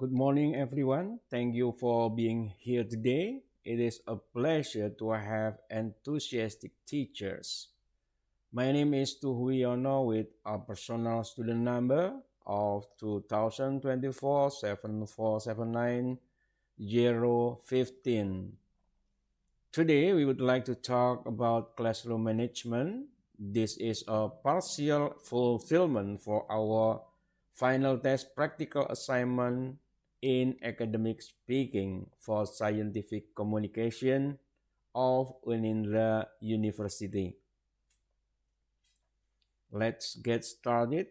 Good morning, everyone. Thank you for being here today. It is a pleasure to have enthusiastic teachers. My name is Tuhuyono with a personal student number of 2024-7479015. Today, we would like to talk about classroom management. This is a partial fulfillment for our final test practical assignment in academic speaking for scientific communication of Unindra University. Let's get started.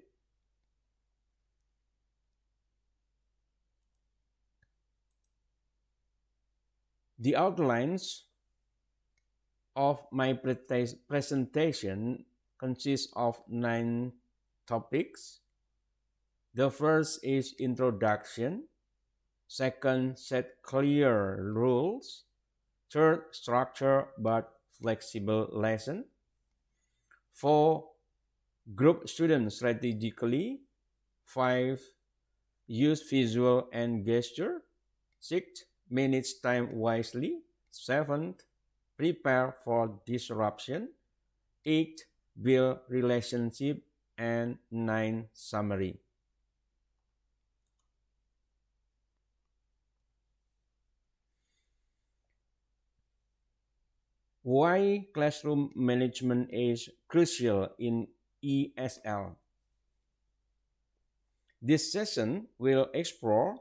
The outlines of my presentation consists of 9 topics. The first is introduction. Second, set clear rules. Third, structure but flexible lesson. 4, group students strategically. 5, use visual and gesture. 6, manage time wisely. 7, prepare for disruption. 8, build relationship. And 9, summary. Why classroom management is crucial in ESL. This session will explore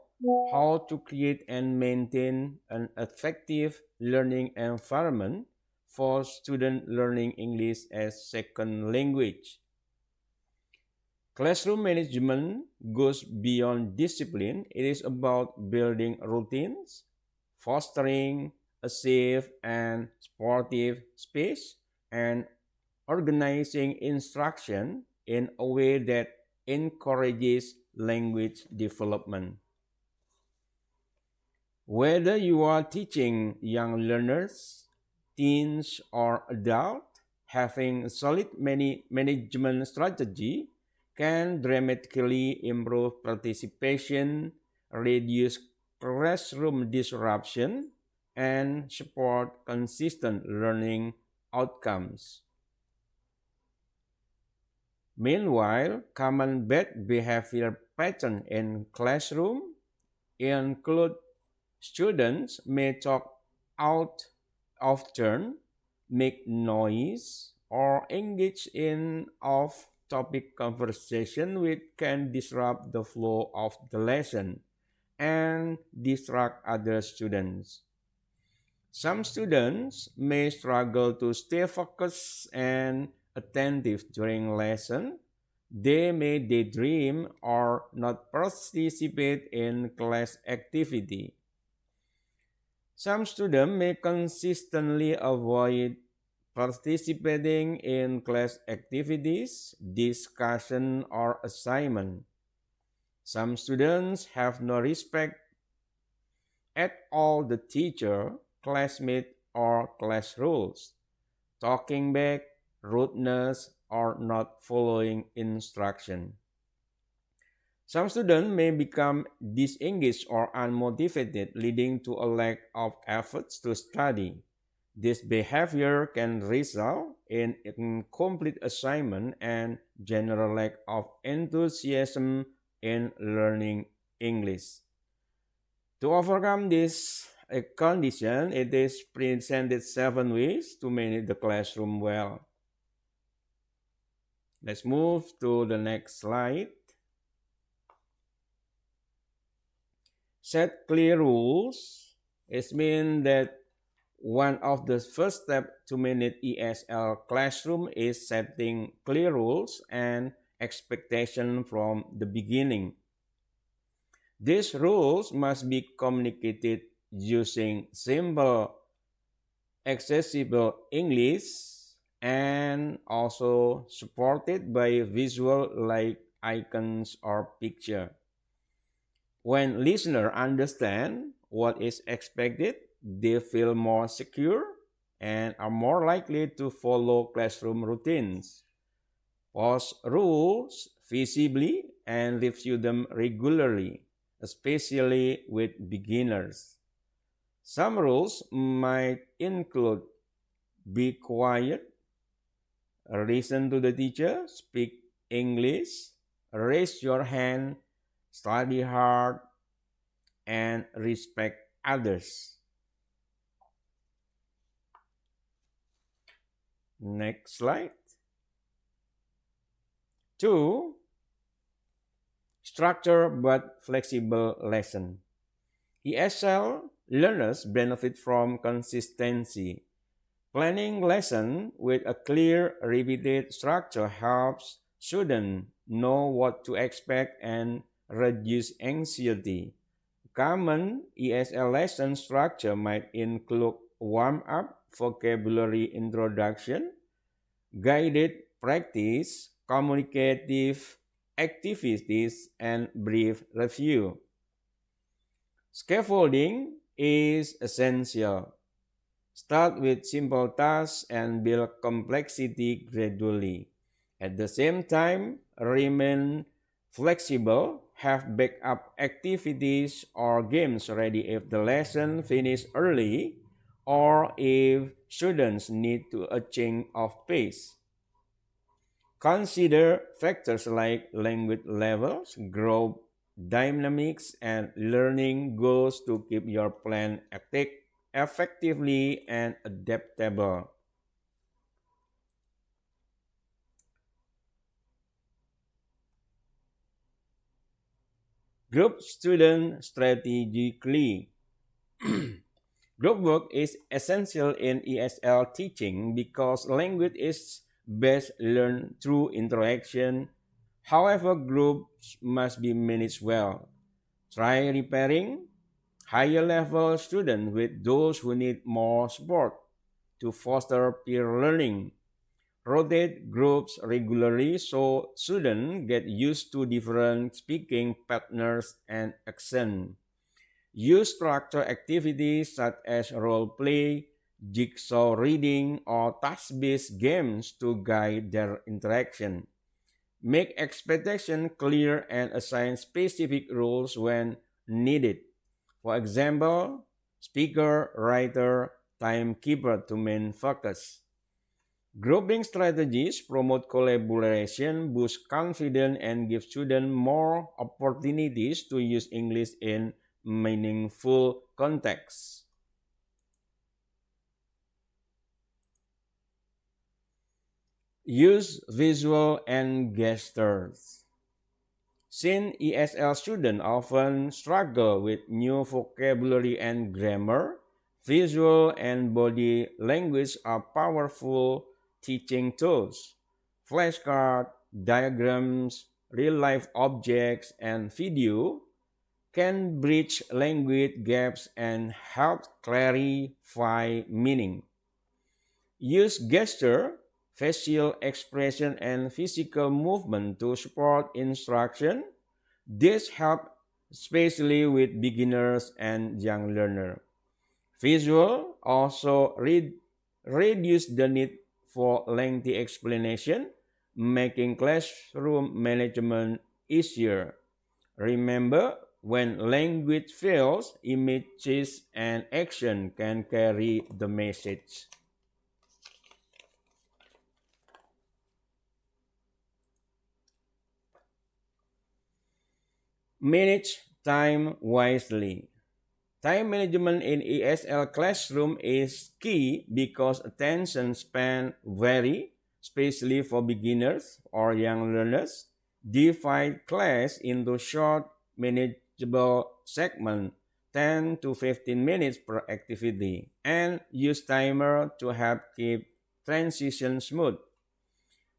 how to create and maintain an effective learning environment for students learning English as second language. Classroom management goes beyond discipline. It is about building routines, fostering a safe and sportive space, and organizing instruction in a way that encourages language development. Whether you are teaching young learners, teens, or adults, having a solid management strategy can dramatically improve participation, reduce classroom disruption, and support consistent learning outcomes. Meanwhile, common bad behavior patterns in classroom include students may talk out of turn, make noise, or engage in off-topic conversation which can disrupt the flow of the lesson and distract other students. Some students may struggle to stay focused and attentive during lesson. They may daydream or not participate in class activity. Some students may consistently avoid participating in class activities, discussion, or assignment. Some students have no respect at all the teacher, classmate, or class rules, talking back, rudeness, or not following instruction. Some students may become disengaged or unmotivated, leading to a lack of efforts to study. This behavior can result in incomplete assignment and general lack of enthusiasm in learning English. To overcome this condition, it is presented 7 ways to manage the classroom well. Let's move to the next slide. Set clear rules. It means that one of the first steps to manage ESL classroom is setting clear rules and expectations from the beginning. These rules must be communicated using simple, accessible English and also supported by visual like icons or picture. When listeners understand what is expected, they feel more secure and are more likely to follow classroom routines. Post rules visibly and review them regularly. especially with beginners. Some rules might include be quiet, listen to the teacher, speak English, raise your hand, study hard, and respect others. Next slide. 2. Structure but flexible lesson. ESL learners benefit from consistency. Planning lesson with a clear, repeated structure helps students know what to expect and reduce anxiety. Common ESL lesson structure might include warm-up, vocabulary introduction, guided practice, communicative activities, and brief review. Scaffolding is essential. Start with simple tasks and build complexity gradually. At the same time, remain flexible, have backup activities or games ready if the lesson finishes early or if students need to a change of pace. Consider factors like language levels, group dynamics, and learning goals to keep your plan active, effectively and adaptable. Group student strategically. Group work is essential in ESL teaching because language is best learned through interaction. However, groups must be managed well. Try repairing higher level students with those who need more support to foster peer learning. Rotate groups regularly so students get used to different speaking patterns and accent. Use structured activities such as role play, jigsaw reading, or task-based games to guide their interaction. Make expectations clear and assign specific roles when needed. For example, speaker, writer, timekeeper to main focus. Grouping strategies promote collaboration, boost confidence, and give students more opportunities to use English in meaningful contexts. Use visual and gestures. Since ESL students often struggle with new vocabulary and grammar, visual and body language are powerful teaching tools. Flashcards, diagrams, real-life objects, and video can bridge language gaps and help clarify meaning. Use gesture, facial expression, and physical movement to support instruction. This helps especially with beginners and young learners. Visual also reduce the need for lengthy explanation, making classroom management easier. Remember, when language fails, images and action can carry the message. Manage time wisely. Time management in ESL classroom is key because attention span vary, especially for beginners or young learners. Divide class into short, manageable segments, 10 to 15 minutes per activity, and use timer to help keep transition smooth.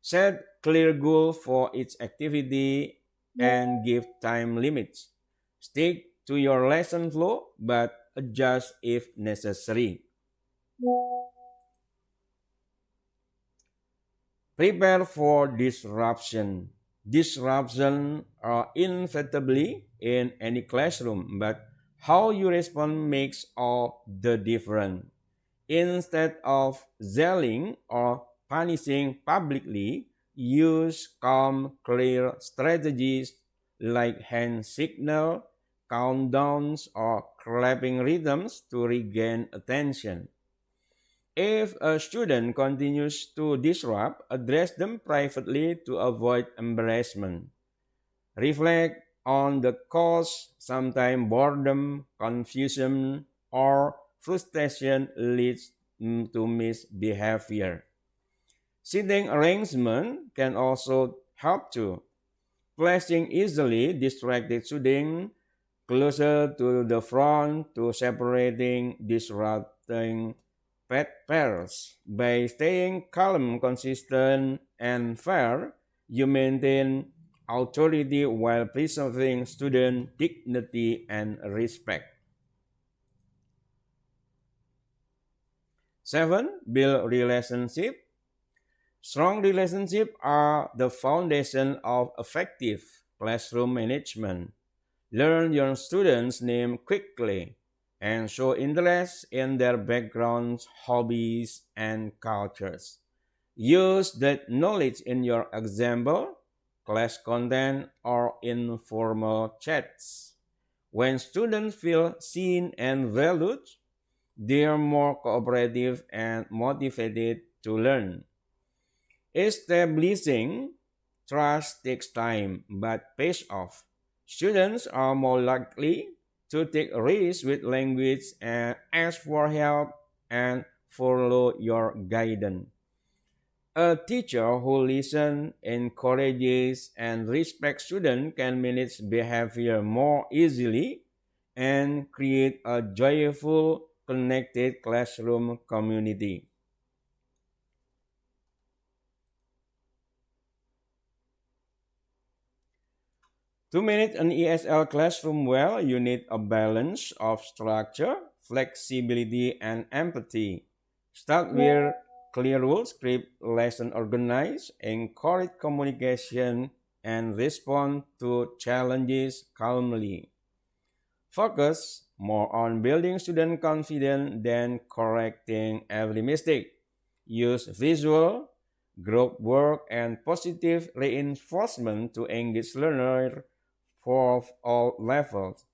Set clear goals for each activity and give time limits. Stick to your lesson flow but adjust if necessary. Prepare for disruption. Disruption are inevitably in any classroom, but how you respond makes all the difference. Instead of yelling or punishing publicly, use calm, clear strategies like hand signal, countdowns, or clapping rhythms to regain attention. If a student continues to disrupt, address them privately to avoid embarrassment. Reflect on the cause. Sometimes boredom, confusion, or frustration leads to misbehavior. Seating arrangement can also help too. Placing easily distracted students closer to the front to separating disrupting pairs. By staying calm, consistent, and fair, you maintain authority while preserving student dignity and respect. 7. Build relationship. Strong relationships are the foundation of effective classroom management. Learn your students' name quickly and show interest in their backgrounds, hobbies, and cultures. Use that knowledge in your example, class content, or informal chats. When students feel seen and valued, they are more cooperative and motivated to learn. Establishing trust takes time but pays off. Students are more likely to take risks with language and ask for help and follow your guidance. A teacher who listens, encourages, and respects students can manage behavior more easily and create a joyful, connected classroom community. To manage an ESL classroom well, you need a balance of structure, flexibility, and empathy. Start with clear rules, keep lesson organized, encourage communication, and respond to challenges calmly. Focus more on building student confidence than correcting every mistake. Use visual, group work, and positive reinforcement to engage learners for all levels.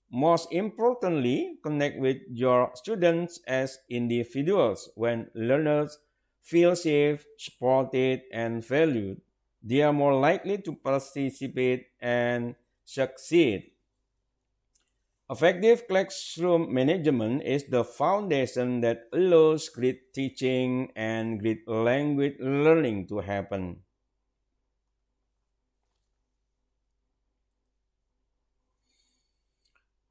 Most importantly, connect with your students as individuals. When learners feel safe, supported, and valued, they are more likely to participate and succeed. Effective classroom management is the foundation that allows great teaching and great language learning to happen.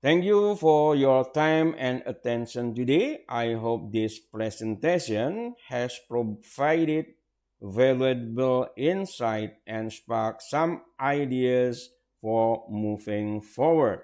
Thank you for your time and attention today. I hope this presentation has provided valuable insight and sparked some ideas for moving forward.